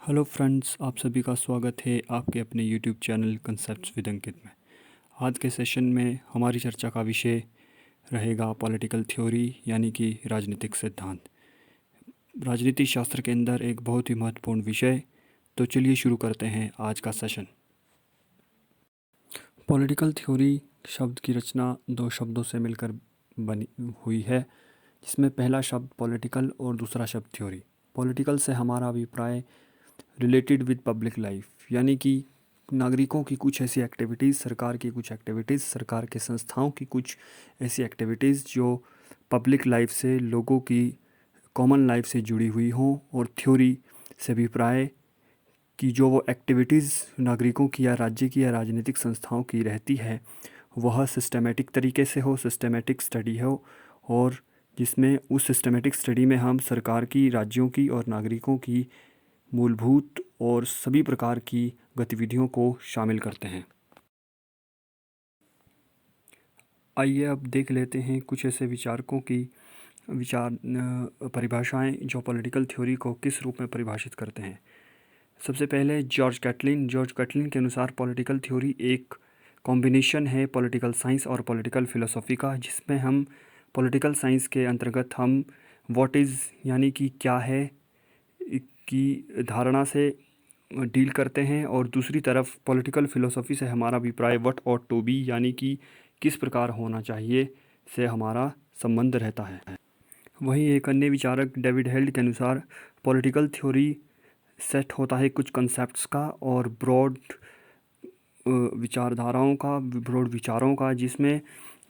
Hello friends, आप सभी का स्वागत है आपके अपने यूट्यूब चैनल कंसेप्ट्स विद अंकित में। आज के सेशन में हमारी चर्चा का विषय रहेगा पॉलिटिकल थ्योरी यानी कि राजनीतिक सिद्धांत। राजनीति शास्त्र के अंदर एक बहुत ही महत्वपूर्ण विषय। तो चलिए शुरू करते हैं आज का सेशन। पॉलिटिकल थ्योरी शब्द की रचना दो शब्दों से मिलकर बनी हुई है, जिसमें पहला शब्द पॉलिटिकल और दूसरा शब्द थ्योरी। पॉलिटिकल से हमारा अभिप्राय रिलेटेड विद पब्लिक लाइफ, यानी कि नागरिकों की कुछ ऐसी एक्टिविटीज़, सरकार की कुछ एक्टिविटीज़, सरकार के संस्थाओं की कुछ ऐसी एक्टिविटीज़ जो पब्लिक लाइफ से, लोगों की कॉमन लाइफ से जुड़ी हुई हों। और थ्योरी से अभिप्राय कि जो वो एक्टिविटीज़ नागरिकों की या राज्य की या राजनीतिक संस्थाओं की रहती है वह सिस्टमेटिक तरीके से हो, सिस्टमेटिक स्टडी हो, और जिसमें उस सिस्टमेटिक स्टडी में हम सरकार की, राज्यों की और नागरिकों की मूलभूत और सभी प्रकार की गतिविधियों को शामिल करते हैं। आइए अब देख लेते हैं कुछ ऐसे विचारकों की परिभाषाएं जो पॉलिटिकल थ्योरी को किस रूप में परिभाषित करते हैं। सबसे पहले जॉर्ज कैटलिन के अनुसार पॉलिटिकल थ्योरी एक कॉम्बिनेशन है पॉलिटिकल साइंस और पॉलिटिकल फिलोसॉफी का, जिसमें हम पॉलिटिकल साइंस के अंतर्गत हम व्हाट इज़ यानी कि क्या है की धारणा से डील करते हैं, और दूसरी तरफ पॉलिटिकल फिलोसॉफी से हमारा अभिप्राय व्हाट ऑट टू बी यानी कि किस प्रकार होना चाहिए से हमारा संबंध रहता है। वहीं एक अन्य विचारक डेविड हेल्ड के अनुसार पॉलिटिकल थ्योरी सेट होता है कुछ कंसेप्ट्स का और ब्रॉड विचारधाराओं का, ब्रॉड विचारों का, जिसमें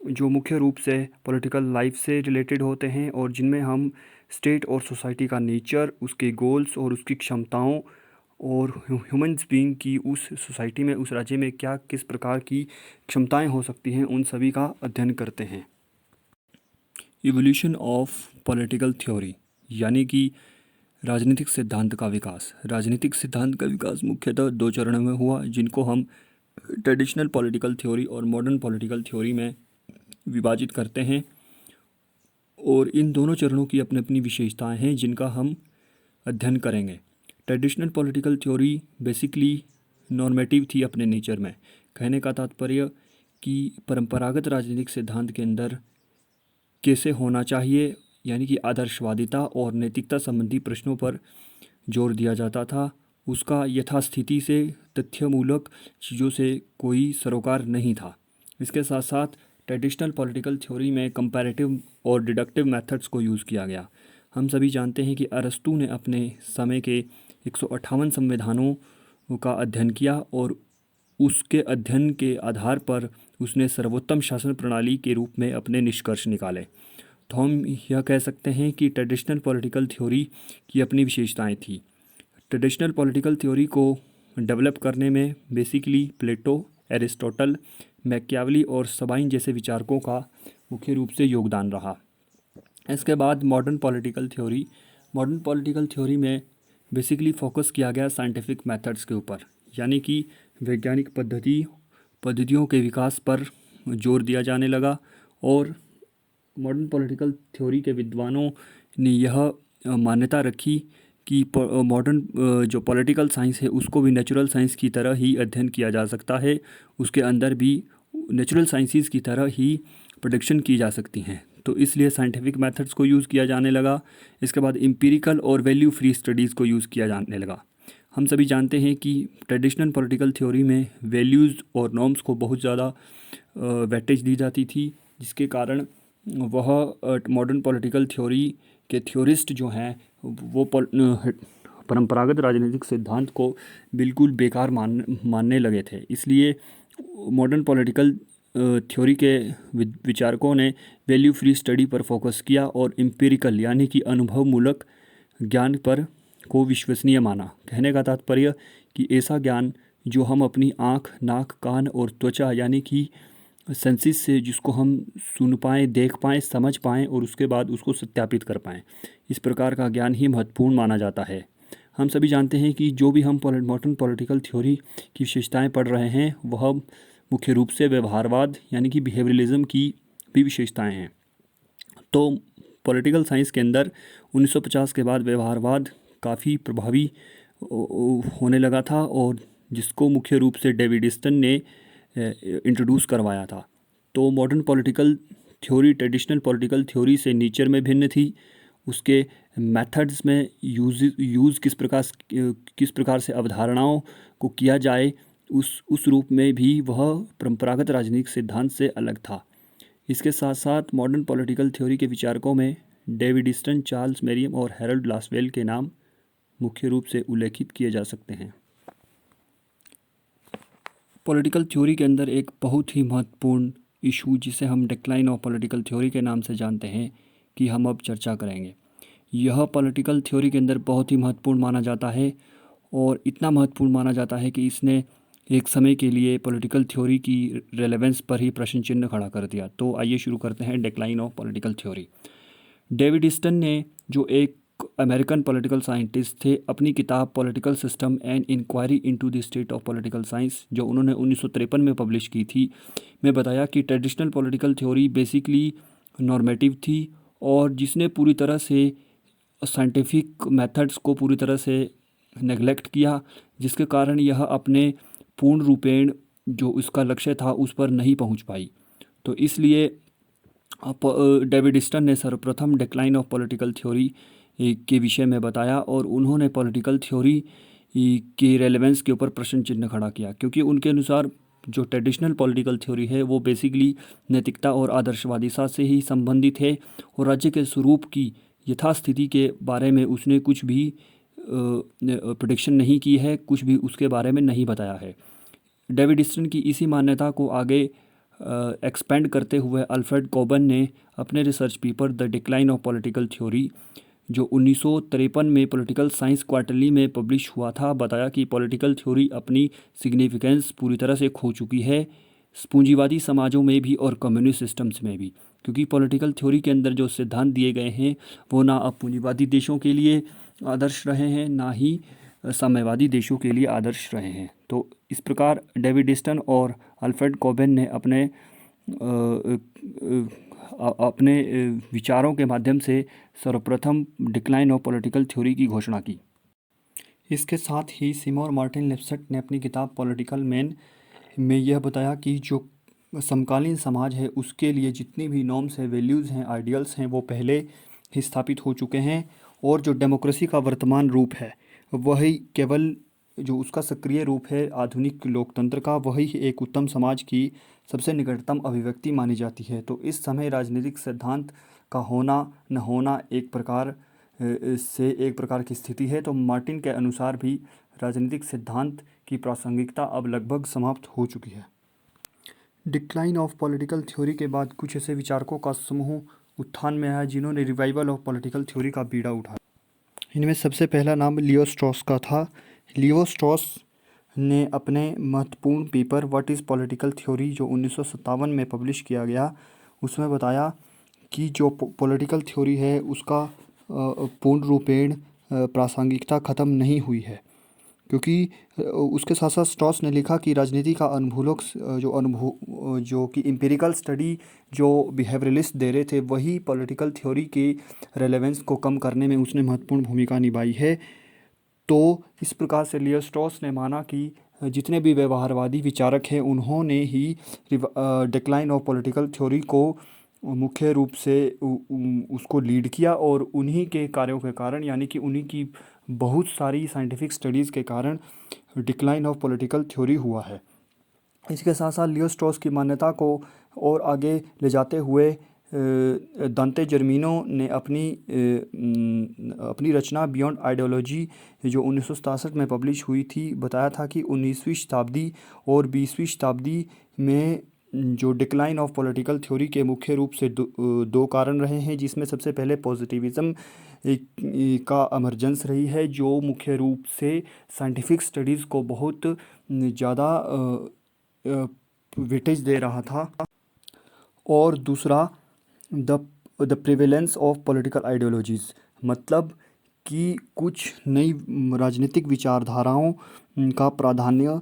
जो मुख्य रूप से पॉलिटिकल लाइफ से रिलेटेड होते हैं और जिनमें हम स्टेट और सोसाइटी का नेचर, उसके गोल्स और उसकी क्षमताओं और ह्यूमन्स बीइंग की उस सोसाइटी में, उस राज्य में क्या किस प्रकार की क्षमताएं हो सकती हैं, उन सभी का अध्ययन करते हैं। इवोल्यूशन ऑफ पॉलिटिकल थ्योरी यानी कि राजनीतिक सिद्धांत का विकास। राजनीतिक सिद्धांत का विकास मुख्यतः दो चरणों में हुआ, जिनको हम ट्रेडिशनल पॉलिटिकल थ्योरी और मॉडर्न पॉलिटिकल थ्योरी में विभाजित करते हैं, और इन दोनों चरणों की अपनी अपनी विशेषताएं हैं जिनका हम अध्ययन करेंगे। Traditional political theory basically normative थी अपने नेचर में। कहने का तात्पर्य कि परंपरागत राजनीतिक सिद्धांत के अंदर कैसे होना चाहिए यानी कि आदर्शवादिता और नैतिकता संबंधी प्रश्नों पर जोर दिया जाता था। उसका यथास्थिति से, तथ्यमूलक चीज़ों से कोई सरोकार नहीं था। इसके साथ साथ ट्रेडिशनल पॉलिटिकल थ्योरी में कंपैरेटिव और डिडक्टिव मेथड्स को यूज़ किया गया। हम सभी जानते हैं कि अरस्तू ने अपने समय के 158 संविधानों का अध्ययन किया और उसके अध्ययन के आधार पर उसने सर्वोत्तम शासन प्रणाली के रूप में अपने निष्कर्ष निकाले। तो हम यह कह सकते हैं कि ट्रेडिशनल पॉलिटिकल थ्योरी की अपनी विशेषताएं थी। ट्रेडिशनल पॉलिटिकल थ्योरी को डेवलप करने में बेसिकली प्लेटो, एरिस्टोटल, मैकियावली और सबाइन जैसे विचारकों का मुख्य रूप से योगदान रहा। इसके बाद मॉडर्न पॉलिटिकल थ्योरी में बेसिकली फोकस किया गया साइंटिफिक मेथड्स के ऊपर, यानी कि वैज्ञानिक पद्धतियों के विकास पर जोर दिया जाने लगा। और मॉडर्न पॉलिटिकल थ्योरी के विद्वानों ने यह मान्यता रखी कि मॉडर्न जो पॉलिटिकल साइंस है उसको भी नेचुरल साइंस की तरह ही अध्ययन किया जा सकता है, उसके अंदर भी नेचुरल साइंसेस की तरह ही प्रेडिक्शन की जा सकती हैं। तो इसलिए साइंटिफिक मेथड्स को यूज़ किया जाने लगा। इसके बाद एम्पिरिकल और वैल्यू फ्री स्टडीज़ को यूज़ किया जाने लगा। हम सभी जानते हैं कि ट्रेडिशनल पॉलिटिकल थ्योरी में वैल्यूज़ और नॉर्म्स को बहुत ज़्यादा वेटेज दी जाती थी, जिसके कारण वह मॉडर्न पॉलिटिकल थ्योरी के थ्योरिस्ट जो हैं वो परंपरागत राजनीतिक सिद्धांत को बिल्कुल बेकार मानने लगे थे। इसलिए मॉडर्न पॉलिटिकल थ्योरी के विचारकों ने वैल्यू फ्री स्टडी पर फोकस किया और एम्पिरिकल यानी कि अनुभवमूलक ज्ञान पर को विश्वसनीय माना। कहने का तात्पर्य कि ऐसा ज्ञान जो हम अपनी आँख, नाक, कान और त्वचा यानी कि सेंसिस से जिसको हम सुन पाएँ, देख पाएँ, समझ पाएँ और उसके बाद उसको सत्यापित कर पाएँ, इस प्रकार का ज्ञान ही महत्वपूर्ण माना जाता है। हम सभी जानते हैं कि जो भी हम मॉडर्न पॉलिटिकल थ्योरी की विशेषताएं पढ़ रहे हैं वह मुख्य रूप से व्यवहारवाद यानी कि बिहेवियरलिज्म की भी विशेषताएं हैं। तो पॉलिटिकल साइंस के अंदर 1950 के बाद व्यवहारवाद काफ़ी प्रभावी होने लगा था और जिसको मुख्य रूप से डेविड ईस्टन ने इंट्रोड्यूस करवाया था। तो modern political theory traditional political theory से नेचर में भिन्न थी, उसके मेथड्स में यूज़ किस प्रकार से अवधारणाओं को किया जाए उस रूप में भी वह परंपरागत राजनीतिक सिद्धांत से अलग था। इसके साथ साथ मॉडर्न पॉलिटिकल थ्योरी के विचारकों में डेविड ईस्टन, चार्ल्स मेरियम और हैरोल्ड लासवेल के नाम मुख्य रूप से उल्लेखित किए जा सकते हैं। पॉलिटिकल थ्योरी के अंदर एक बहुत ही महत्वपूर्ण इशू जिसे हम डिक्लाइन ऑफ पॉलिटिकल थ्योरी के नाम से जानते हैं कि हम अब चर्चा करेंगे। यह पॉलिटिकल थ्योरी के अंदर बहुत ही महत्वपूर्ण माना जाता है और इतना महत्वपूर्ण माना जाता है कि इसने एक समय के लिए पॉलिटिकल थ्योरी की रेलेवेंस पर ही प्रश्न चिन्ह खड़ा कर दिया। तो आइए शुरू करते हैं decline of political theory. David Easton ने, जो एक अमेरिकन पॉलिटिकल साइंटिस्ट थे, अपनी किताब political system and inquiry into the state of political science, जो उन्होंने 1953 में पब्लिश की थी, में बताया कि traditional political theory basically normative थी और जिसने पूरी तरह से साइंटिफिक मेथड्स को पूरी तरह से नेगलेक्ट किया, जिसके कारण यह अपने पूर्ण रूपेण जो इसका लक्ष्य था उस पर नहीं पहुंच पाई। तो इसलिए डेविड ईस्टन ने सर्वप्रथम डिक्लाइन ऑफ पॉलिटिकल थ्योरी के विषय में बताया और उन्होंने पॉलिटिकल थ्योरी की रेलेवेंस के ऊपर प्रश्न चिन्ह खड़ा किया, क्योंकि उनके अनुसार जो ट्रेडिशनल पॉलिटिकल थ्योरी है वो बेसिकली नैतिकता और आदर्शवादिता से ही संबंधित है और राज्य के स्वरूप की यथास्थिति के बारे में उसने कुछ भी प्रेडिक्शन नहीं की है, कुछ भी उसके बारे में नहीं बताया है। डेविड ईस्टन की इसी मान्यता को आगे एक्सपेंड करते हुए अल्फ्रेड कोबन ने अपने research paper the decline of political theory, जो 1953 में पॉलिटिकल साइंस क्वार्टरली में पब्लिश हुआ था, बताया कि पॉलिटिकल थ्योरी अपनी सिग्निफिकेंस पूरी तरह से खो चुकी है पूंजीवादी समाजों में भी और कम्युनिस्ट सिस्टम्स में भी, क्योंकि पॉलिटिकल थ्योरी के अंदर जो सिद्धांत दिए गए हैं वो ना अब पूंजीवादी देशों के लिए आदर्श रहे हैं, ना ही साम्यवादी देशों के लिए आदर्श रहे हैं। तो इस प्रकार डेविड ईस्टन और अल्फ्रेड कोबेन ने अपने विचारों के माध्यम से सर्वप्रथम डिक्लाइन ऑफ पॉलिटिकल थ्योरी की घोषणा की। इसके साथ ही सिमोर मार्टिन लिप्सेट ने अपनी किताब पॉलिटिकल मैन में यह बताया कि जो समकालीन समाज है उसके लिए जितनी भी नॉर्म्स हैं, वैल्यूज़ हैं, आइडियल्स हैं, वो पहले ही स्थापित हो चुके हैं और जो डेमोक्रेसी का वर्तमान रूप है वही केवल जो उसका सक्रिय रूप है आधुनिक लोकतंत्र का, वही एक उत्तम समाज की सबसे निकटतम अभिव्यक्ति मानी जाती है। तो इस समय राजनीतिक सिद्धांत का होना न होना एक प्रकार की स्थिति है। तो मार्टिन के अनुसार भी राजनीतिक सिद्धांत की प्रासंगिकता अब लगभग समाप्त हो चुकी है। डिक्लाइन ऑफ पॉलिटिकल थ्योरी के बाद कुछ ऐसे विचारकों का समूह उत्थान में आया जिन्होंने रिवाइवल ऑफ पॉलिटिकल थ्योरी का बीड़ा उठाया। इनमें सबसे पहला नाम लियो स्ट्रॉस का था। लियो स्ट्रॉस ने अपने महत्वपूर्ण paper what is political theory, जो 1957 में पब्लिश किया गया, उसमें बताया कि जो पॉलिटिकल थ्योरी है उसका पूर्ण रूपेण प्रासंगिकता ख़त्म नहीं हुई है, क्योंकि उसके साथ साथ स्ट्रॉस ने लिखा कि राजनीति का अनुभूलोक जो कि एम्पिरिकल स्टडी जो बिहेवियरलिस्ट दे रहे थे वही पॉलिटिकल थ्योरी के रेलेवेंस को कम करने में उसने महत्वपूर्ण भूमिका निभाई है। तो इस प्रकार से लियो स्ट्रॉस ने माना कि जितने भी व्यवहारवादी विचारक हैं उन्होंने ही डिक्लाइन ऑफ पॉलिटिकल थ्योरी को मुख्य रूप से उसको लीड किया और उन्हीं के कार्यों के कारण, यानी कि उन्हीं की बहुत सारी साइंटिफिक स्टडीज़ के कारण डिक्लाइन ऑफ पॉलिटिकल थ्योरी हुआ है। इसके साथ साथ लियो स्ट्रॉस की मान्यता को और आगे ले जाते हुए दांते जर्मिनो ने अपनी रचना बियॉन्ड आइडियोलॉजी, जो 1967 में पब्लिश हुई थी, बताया था कि 19वीं शताब्दी और 20वीं शताब्दी में जो डिक्लाइन ऑफ पॉलिटिकल थ्योरी के मुख्य रूप से दो कारण रहे हैं, जिसमें सबसे पहले पॉजिटिविज़म का एमर्जेंस रही है, जो मुख्य रूप से साइंटिफिक स्टडीज़ को बहुत ज़्यादा वेटेज दे रहा था, और दूसरा the prevalence of political ideologies, मतलब कि कुछ नई राजनीतिक विचारधाराओं का प्राधान्य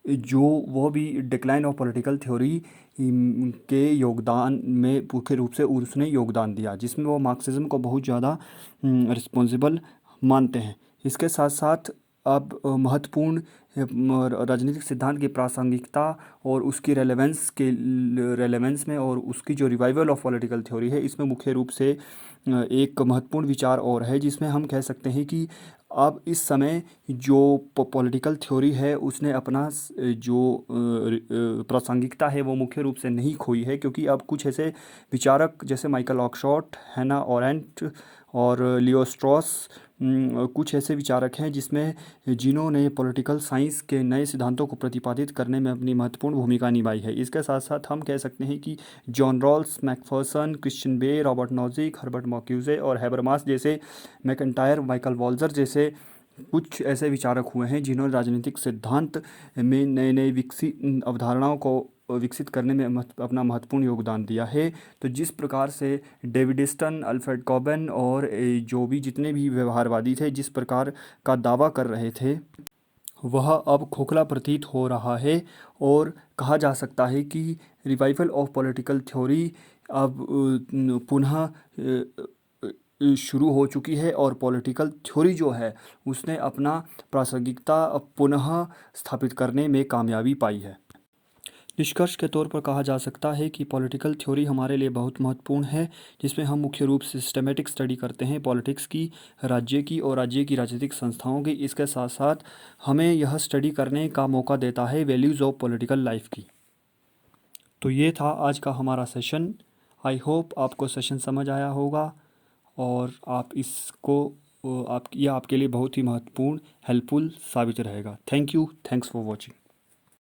जो वह भी डिक्लाइन ऑफ पॉलिटिकल थ्योरी के योगदान में मुख्य रूप से उसने योगदान दिया, जिसमें वो मार्क्सिज्म को बहुत ज़्यादा रिस्पॉन्सिबल मानते हैं। इसके साथ साथ अब महत्वपूर्ण राजनीतिक सिद्धांत की प्रासंगिकता और उसकी रेलेवेंस में और उसकी जो रिवाइवल ऑफ पॉलिटिकल थ्योरी है, इसमें मुख्य रूप से एक महत्वपूर्ण विचार और है, जिसमें हम कह सकते हैं कि अब इस समय जो पॉलिटिकल थ्योरी है उसने अपना जो प्रासंगिकता है वो मुख्य रूप से नहीं खोई है, क्योंकि अब कुछ ऐसे विचारक जैसे माइकल ऑक्सफोर्ड, हैना अरेंट और लियो स्ट्रॉस, कुछ ऐसे विचारक हैं जिन्होंने पॉलिटिकल साइंस के नए सिद्धांतों को प्रतिपादित करने में अपनी महत्वपूर्ण भूमिका निभाई है। इसके साथ साथ हम कह सकते हैं कि जॉन रॉल्स, मैकफर्सन, क्रिश्चियन बे, रॉबर्ट नोजिक, हर्बर्ट मर्क्यूजे और हैबरमास जैसे, मैकइंटायर, माइकल वॉल्जर जैसे कुछ ऐसे विचारक हुए हैं जिन्होंने राजनीतिक सिद्धांत में नए नए विकसित अवधारणाओं को विकसित करने में अपना महत्वपूर्ण योगदान दिया है। तो जिस प्रकार से डेविड स्टन, अल्फ्रेड कॉबेन और जो भी जितने भी व्यवहारवादी थे जिस प्रकार का दावा कर रहे थे, वह अब खोखला प्रतीत हो रहा है और कहा जा सकता है कि रिवाइवल ऑफ पॉलिटिकल थ्योरी अब पुनः शुरू हो चुकी है और पॉलिटिकल थ्योरी जो है उसने अपना प्रासंगिकता पुनः स्थापित करने में कामयाबी पाई है। निष्कर्ष के तौर पर कहा जा सकता है कि पॉलिटिकल थ्योरी हमारे लिए बहुत महत्वपूर्ण है, जिसमें हम मुख्य रूप से सिस्टमेटिक स्टडी करते हैं पॉलिटिक्स की, राज्य की और राज्य की राजनीतिक संस्थाओं की। इसके साथ साथ हमें यह स्टडी करने का मौका देता है वैल्यूज़ ऑफ पॉलिटिकल लाइफ की। तो ये था आज का हमारा सेशन। आई होप आपको सेशन समझ आया होगा और आप इसको यह आपके लिए बहुत ही महत्वपूर्ण हेल्पफुल साबित रहेगा। Thank you, thanks for watching.